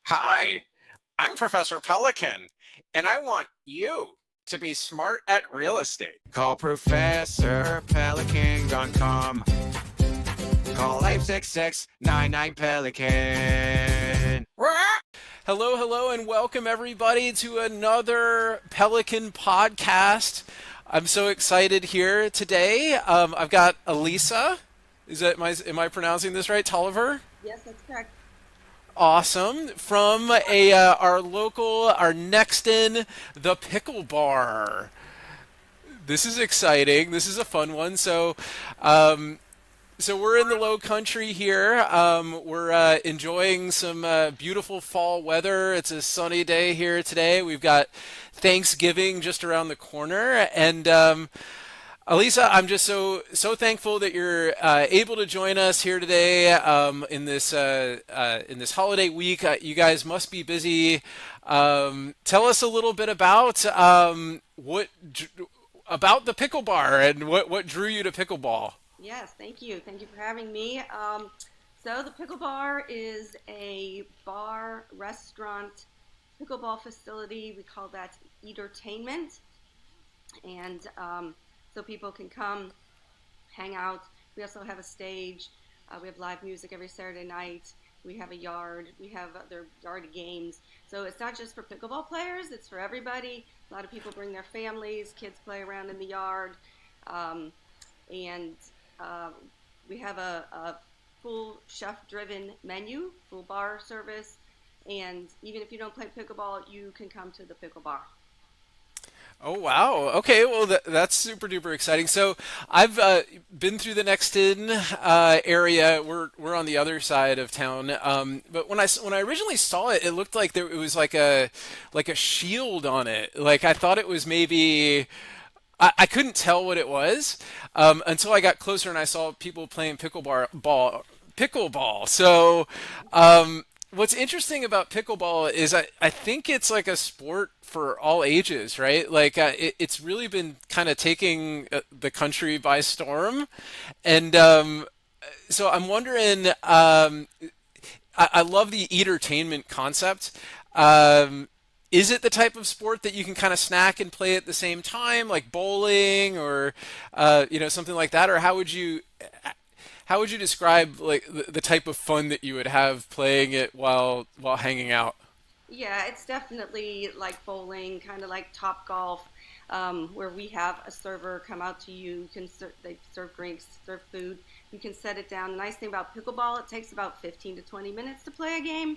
Hi, I'm Professor Pelican, and I want you to be smart at real estate. Call Professor Pelican on com. Call 866 Pelican. Hello, hello, and welcome everybody to another Pelican podcast. I'm so excited here today. I've got Alisa. Am I pronouncing this right? Tolliver? Yes, that's correct. Awesome. From our next in, the Pickle Bar. This is exciting. This is a fun one. Um, So we're in the low country here. We're enjoying some beautiful fall weather. It's a sunny day here today. We've got Thanksgiving just around the corner, and Alisa, I'm just so thankful that you're able to join us here today in this holiday week. You guys must be busy. Tell us a little bit about about the Pickle Bar and what drew you to pickleball. Yes, thank you. Thank you for having me. So the Pickle Bar is a bar, restaurant, pickleball facility. We call that entertainment. And so people can come, hang out. We also have a stage. We have live music every Saturday night. We have a yard. We have other yard games. So it's not just for pickleball players, it's for everybody. A lot of people bring their families, kids play around in the yard. Um, and uh, we have a full chef-driven menu, full bar service, and even if you don't play pickleball, you can come to the pickle bar. Oh wow. Okay, well that's super duper exciting. So I've been through the Next In area. We're on the other side of town. But when I originally saw it, it looked like it was like a shield on it. Like I thought it was maybe I couldn't tell what it was until I got closer and I saw people playing pickleball. So what's interesting about pickleball is I think it's like a sport for all ages, right? Like it's really been kind of taking the country by storm, and so I'm wondering. I love the entertainment concept. Is it the type of sport that you can kind of snack and play at the same time, like bowling or something like that, or how would you describe like the type of fun that you would have playing it while hanging out? Yeah, it's definitely like bowling, kind of like Top Golf, where we have a server come out to you. They serve drinks, serve food. You can set it down. The nice thing about pickleball, it takes about 15 to 20 minutes to play a game.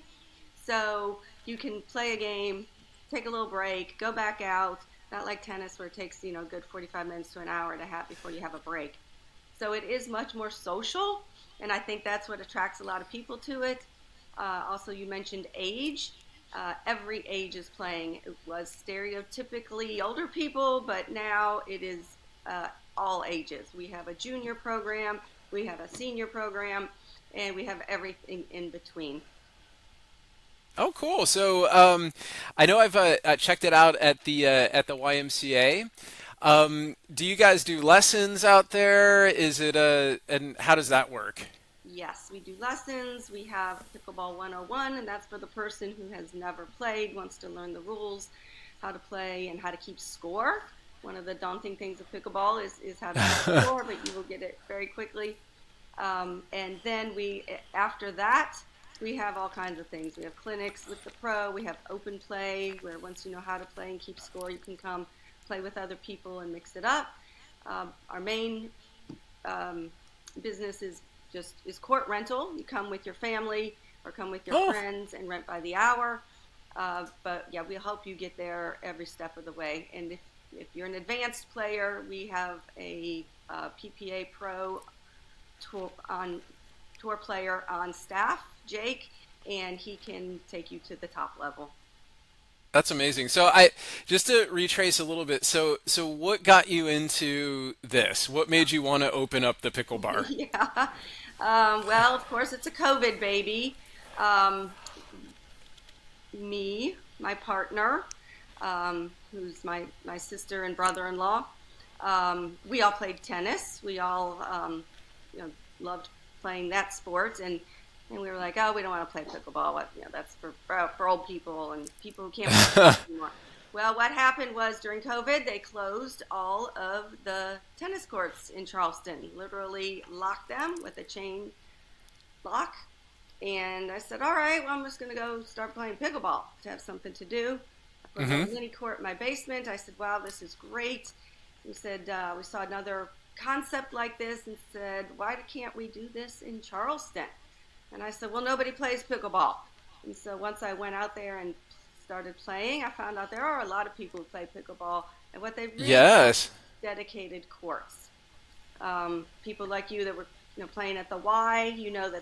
So you can play a game, take a little break, go back out. Not like tennis where it takes, a good 45 minutes to an hour to have before you have a break. So it is much more social, and I think that's what attracts a lot of people to it. Also, you mentioned age. Every age is playing. It was stereotypically older people, but now it is all ages. We have a junior program, we have a senior program, and we have everything in between. Oh, cool. So I know I've checked it out at the YMCA. Do you guys do lessons out there? And how does that work? Yes, we do lessons. We have Pickleball 101, and that's for the person who has never played, wants to learn the rules, how to play, and how to keep score. One of the daunting things of pickleball is how to keep score, but you will get it very quickly. And then after that, we have all kinds of things. We have clinics with the pro. We have open play, where once you know how to play and keep score, you can come play with other people and mix it up. Our main um, business is court rental. You come with your family or come with your Oh, friends and rent by the hour. But yeah, we'll help you get there every step of the way. And if you're an advanced player, we have a PPA Pro tour player on staff, Jake, and he can take you to the top level. that's amazing. So I just to retrace a little bit. So what got you into this? What made you want to open up the pickle bar? Yeah. Well, of course, it's a COVID baby. Um, Me, my partner, who's my sister and brother-in-law. We all played tennis. We all, you know, loved playing that sport, and And we were like, oh, we don't want to play pickleball. What, that's for old people and people who can't play anymore. Well, what happened was during COVID, they closed all of the tennis courts in Charleston, literally locked them with a chain lock. And I said, all right, well, I'm just going to go start playing pickleball to have something to do. I put a mini court in my basement. I said, wow, this is great. We said, we saw another concept like this and said, why can't we do this in Charleston? And I said, well, nobody plays pickleball. And so once I went out there and started playing, I found out there are a lot of people who play pickleball, and what they really Yes. dedicated courts. People like you that were playing at the Y,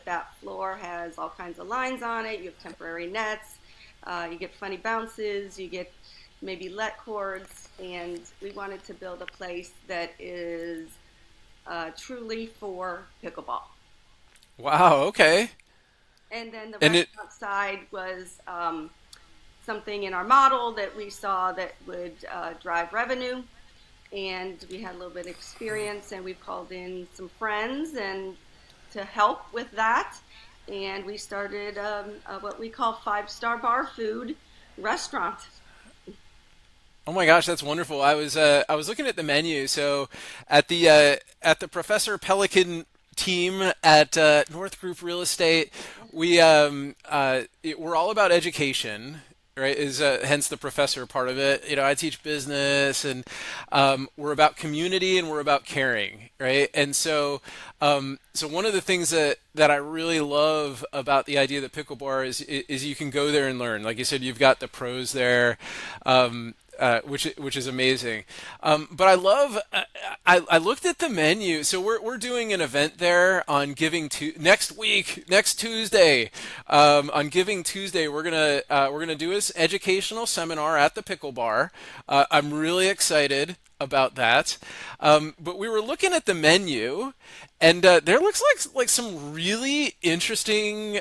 that floor has all kinds of lines on it. You have temporary nets. You get funny bounces. You get maybe let cords. And we wanted to build a place that is truly for pickleball. Wow. Okay. And then the And it. restaurant side was something in our model that we saw that would drive revenue. And we had a little bit of experience, and we've called in some friends and to help with that. And we started what we call 5-star bar food restaurant. Oh my gosh, that's wonderful. I was looking at the menu. So at the Professor Pelican team at North Group Real Estate, we're all about education, right? Is hence the professor part of it. I teach business, and we're about community, and we're about caring, right? And so one of the things that I really love about the idea of the Pickle Bar is you can go there and learn. Like you said, you've got the pros there. Which is amazing. But I love. I looked at the menu. So we're doing an event there on next week, next Tuesday. On Giving Tuesday, we're gonna do this educational seminar at the Pickle Bar. I'm really excited about that. But we were looking at the menu, and there looks like some really interesting.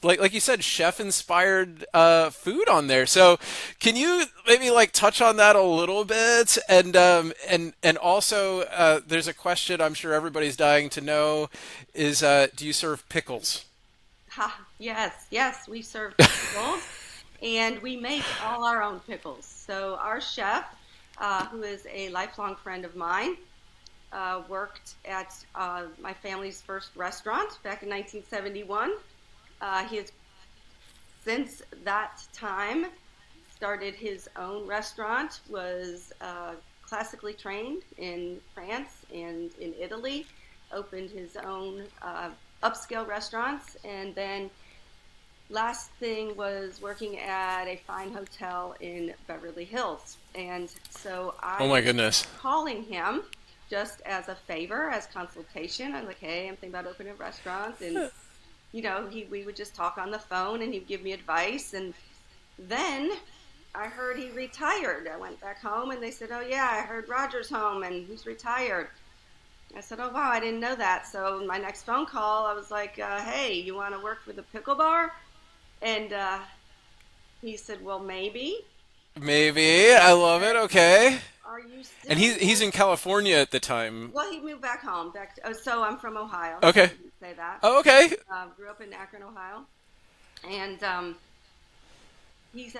Like you said, chef-inspired food on there. So, can you maybe touch on that a little bit? And also, there's a question I'm sure everybody's dying to know: is do you serve pickles? Yes, we serve pickles, and we make all our own pickles. So our chef, who is a lifelong friend of mine, worked at my family's first restaurant back in 1971. He has since that time started his own restaurant, was classically trained in France and in Italy, opened his own upscale restaurants, and then last thing was working at a fine hotel in Beverly Hills. And so Oh my I goodness. calling him just as a favor, as consultation. I'm like, hey, I'm thinking about opening a restaurant, and we would just talk on the phone, and he'd give me advice. And then I heard he retired. I went back home, and they said, oh yeah, I heard Roger's home and he's retired. I said, oh wow, I didn't know that. So my next phone call, I was like, hey, you want to work for the Pickle Bar? And he said, well, maybe. Maybe. I love it. Okay. Are you still? And he's in California at the time. Well, he moved back home. So I'm from Ohio. So I Okay. didn't say that. Oh, okay. Grew up in Akron, Ohio. And I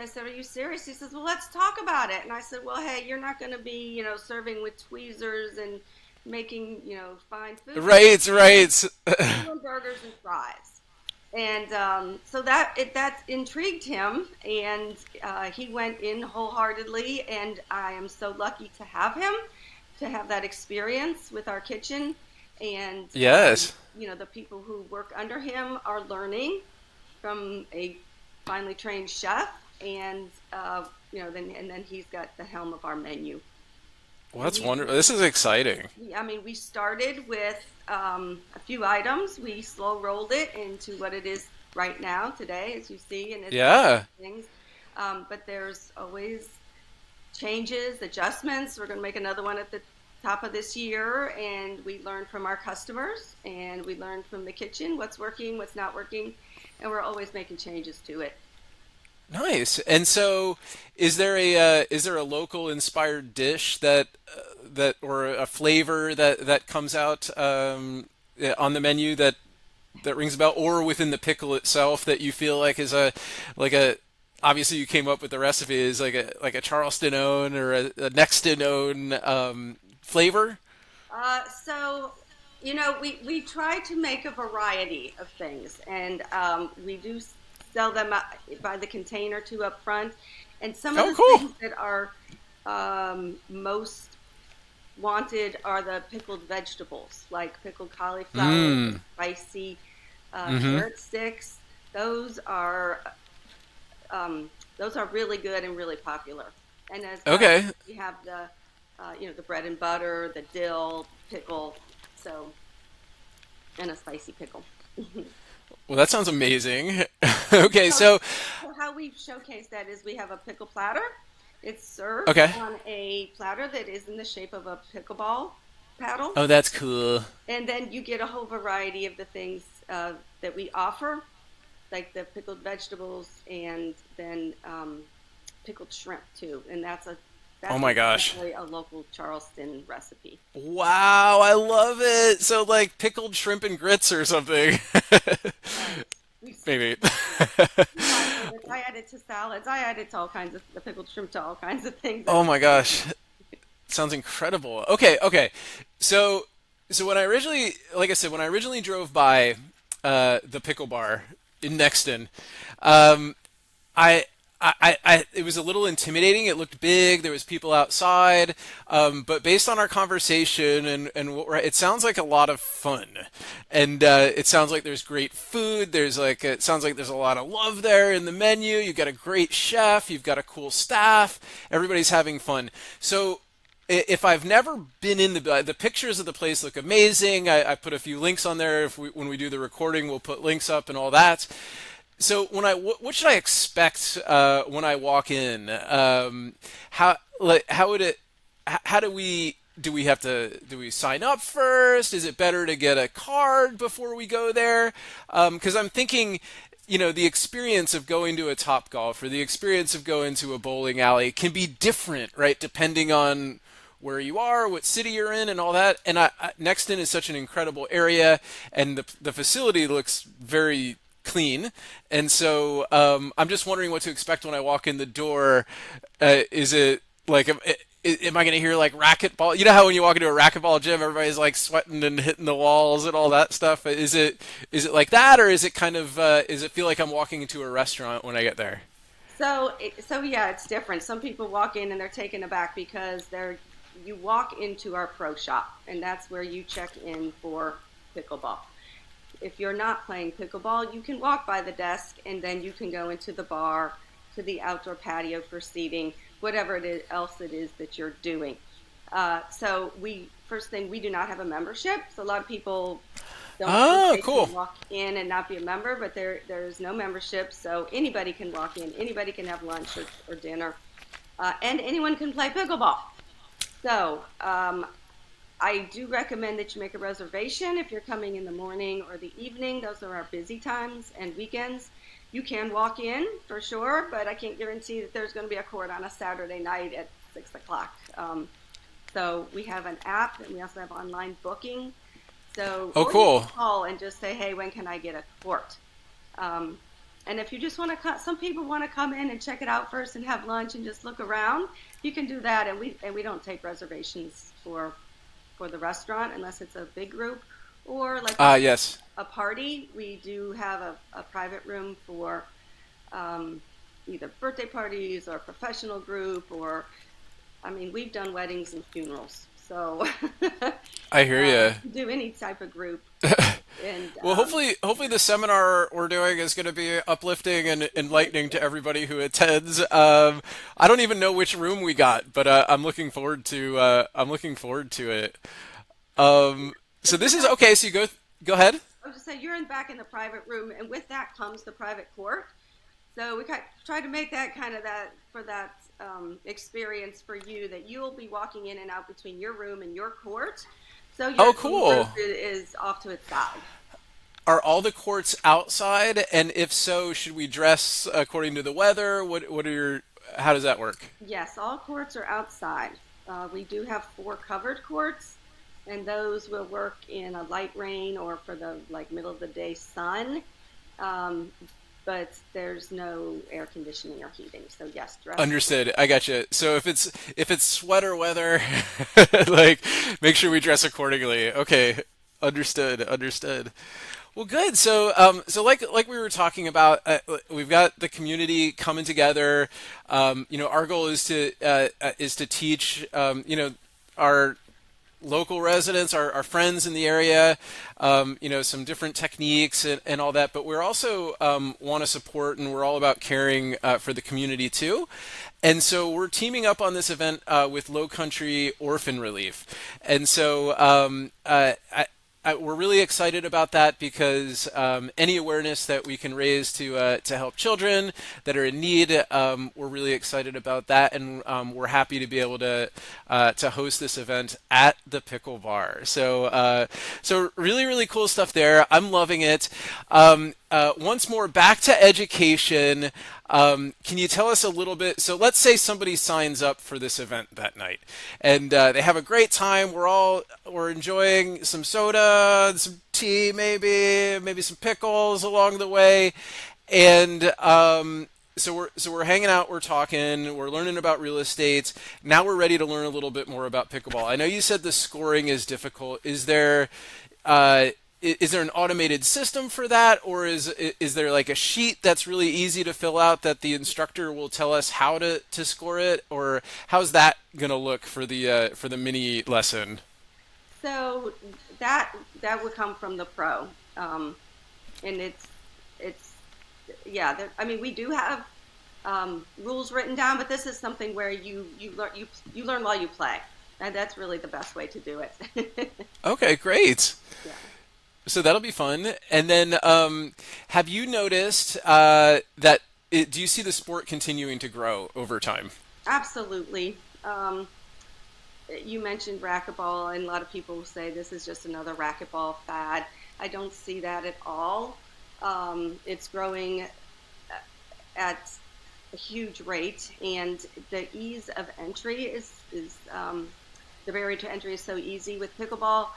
said, are you serious? He says, well, let's talk about it. And I said, well, hey, you're not going to be, serving with tweezers and making, fine food. Right. Doing burgers and fries. And so that intrigued him, and he went in wholeheartedly, and I am so lucky to have him, to have that experience with our kitchen. And Yes. the people who work under him are learning from a finely trained chef, and then he's got the helm of our menu. Well, that's wonderful. This is exciting. We started with a few items. We slow rolled it into what it is right now, today, as you see, and it's Yeah. things. But there's always changes, adjustments. We're going to make another one at the top of this year, and we learn from our customers, and we learn from the kitchen what's working, what's not working, and we're always making changes to it. Nice. And so, is there a local inspired dish that or a flavor that comes out on the menu that that rings a bell, or within the pickle itself that you feel like is a like a obviously you came up with the recipe is like a Charleston own or a Nexton own flavor? So, we try to make a variety of things, and we do sell them by the container too up front. And some of Oh, the cool. things that are most wanted are the pickled vegetables, like pickled cauliflower, the Mm. spicy Mm-hmm. carrot sticks. Those are those are really good and really popular. And as sides, Okay. we have the bread and butter, the dill pickle, so and a spicy pickle. Well, that sounds amazing. Okay, So, so so how we showcase that is we have a pickle platter. It's served okay. on a platter that is in the shape of a pickleball paddle, Oh, that's cool. and then you get a whole variety of the things that we offer, like the pickled vegetables, and then pickled shrimp too. And Oh that's my gosh. definitely a local Charleston recipe. Wow, I love it. So like pickled shrimp and grits or something. Right. We, Maybe. my favorites. I add it to salads. I add it to all kinds of the pickled shrimp to all kinds of things. Oh my gosh. Sounds incredible. Okay, okay. So so when I originally like I said, when I originally drove by the Pickle Bar in Nexton, um, I, it was a little intimidating. It looked big. There was people outside, but based on our conversation and it sounds like a lot of fun, and it sounds like there's great food. It sounds like there's a lot of love there in the menu. You've got a great chef. You've got a cool staff. Everybody's having fun. So if I've never been in the pictures of the place look amazing. I put a few links on there. If when we do the recording, we'll put links up and all that. So what should I expect when I walk in? How would it? How do we have to do we sign up first? Is it better to get a card before we go there? Because I'm thinking, the experience of going to a Top Golf or the experience of going to a bowling alley can be different, right? Depending on where you are, what city you're in, and all that. And Nexton is such an incredible area, and the facility looks very clean. And so I'm just wondering what to expect when I walk in the door. Is it like, am I going to hear like racquetball? You know how when you walk into a racquetball gym, everybody's like sweating and hitting the walls and all that stuff. Is it like that, or is it kind of is it feel like I'm walking into a restaurant when I get there? So yeah, it's different. Some people walk in and they're taken aback because you walk into our pro shop, and that's where you check in for pickleball. If you're not playing pickleball, you can walk by the desk and then you can go into the bar, to the outdoor patio for seating, whatever else it is that you're doing. So first thing, we do not have a membership. So a lot of people don't think Oh, they cool. can walk in and not be a member, but there's no membership. So anybody can walk in, anybody can have lunch or dinner, and anyone can play pickleball. So I do recommend that you make a reservation if you're coming in the morning or the evening. Those are our busy times and weekends. You can walk in for sure, but I can't guarantee that there's going to be a court on a Saturday night at 6 o'clock. So we have an app, and we also have online booking. So, Oh, or you can cool. call and just say, hey, when can I get a court? Um, and if you just want to, some people want to come in and check it out first and have lunch and just look around. You can do that, and we don't take reservations for the restaurant unless it's a big group, or like Ah, yes. a party. We do have a private room for um, either birthday parties or professional group, or I mean, we've done weddings and funerals, so I hear you. do any type of group. And Well, hopefully the seminar we're doing is going to be uplifting and enlightening to everybody who attends. I don't even know which room we got, but I'm looking forward to it. So if this you're is not, okay. So go ahead. I was just saying, you're back in the private room, and with that comes the private court. So we try to make that kind of that for that experience for you, that you'll be walking in and out between your room and your court. So your Oh, little group cool. is off to its side. Are all the courts outside? And if so, should we dress according to the weather? How does that work? Yes, all courts are outside. We do have four covered courts, and those will work in a light rain or for the like middle of the day sun. Um, but there's no air conditioning or heating. So yes, dress. Understood. I got you. So if it's sweater weather, like make sure we dress accordingly. Okay. Understood. Understood. Well, good. So like we were talking about, we've got the community coming together. Our goal is to teach, our local residents, our friends in the area, some different techniques and all that. But we're also want to support, and we're all about caring for the community too. And so we're teaming up on this event with Low Country Orphan Relief. And so we're really excited about that because any awareness that we can raise to help children that are in need, we're really excited about that, and we're happy to be able to host this event at the Pickle Bar. So really, really cool stuff there. I'm loving it. Once more, back to education. Can you tell us a little bit? So let's say somebody signs up for this event that night, and they have a great time. We're enjoying some soda, some tea, maybe some pickles along the way, and so we're hanging out, we're talking, we're learning about real estate. Now we're ready to learn a little bit more about pickleball. I know you said the scoring is difficult. Is there an automated system for that, or is there like a sheet that's really easy to fill out that the instructor will tell us how to score it, or how's that gonna look for the mini lesson? So that would come from the pro, and it's yeah. I mean, we do have rules written down, but this is something where you learn while you play, and that's really the best way to do it. Okay, great. Yeah. So that'll be fun. And then, have you noticed do you see the sport continuing to grow over time? Absolutely. You mentioned racquetball, and a lot of people say this is just another racquetball fad. I don't see that at all. It's growing at a huge rate, and the ease of entry is the barrier to entry is so easy with pickleball.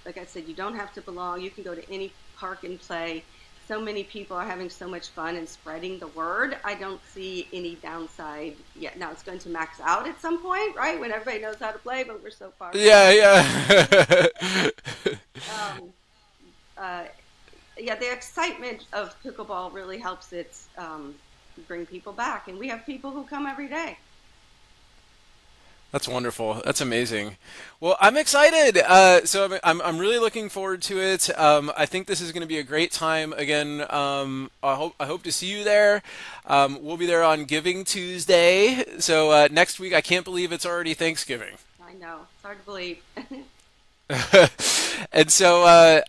Like I said, you don't have to belong. You can go to any park and play. So many people are having so much fun and spreading the word. I don't see any downside yet. Now it's going to max out at some point, right? When everybody knows how to play, but we're so far. Yeah. Yeah, the excitement of pickleball really helps it bring people back, and we have people who come every day. That's wonderful. That's amazing. Well, I'm excited. So I'm really looking forward to it. I think this is going to be a great time. Again, I hope to see you there. We'll be there on Giving Tuesday. So next week, I can't believe it's already Thanksgiving. I know. It's hard to believe. And so,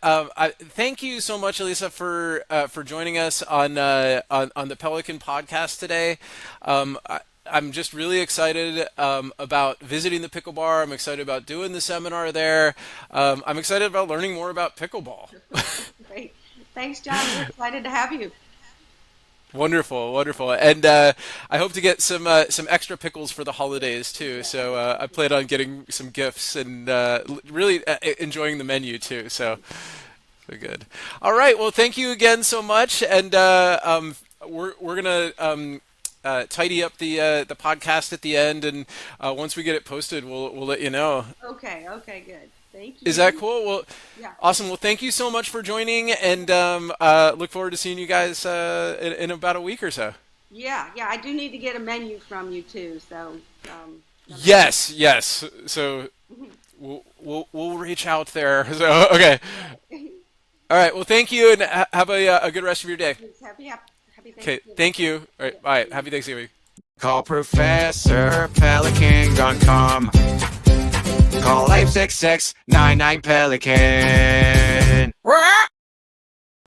thank you so much, Alisa, for joining us on the Pelican podcast today. I'm just really excited about visiting the Pickle Bar. I'm excited about doing the seminar there. I'm excited about learning more about pickleball. Great. Thanks, John. We're excited to have you. Wonderful, wonderful. And I hope to get some extra pickles for the holidays too. So I plan on getting some gifts and really enjoying the menu too. So good. All right. Well, thank you again so much. And we're gonna tidy up the podcast at the end, and once we get it posted, we'll let you know. Okay, good. Thank you. Is that cool? Well, yeah. Awesome. Well, thank you so much for joining, and look forward to seeing you guys in about a week or so. Yeah. I do need to get a menu from you too. So. Yes. So we'll reach out there. So okay. All right. Well, thank you, and have a good rest of your day. Happy Thanksgiving. Okay. Thank you. All right. Bye. Happy Thanksgiving. Call Professor Pelican on com. Call 866-99 Pelican.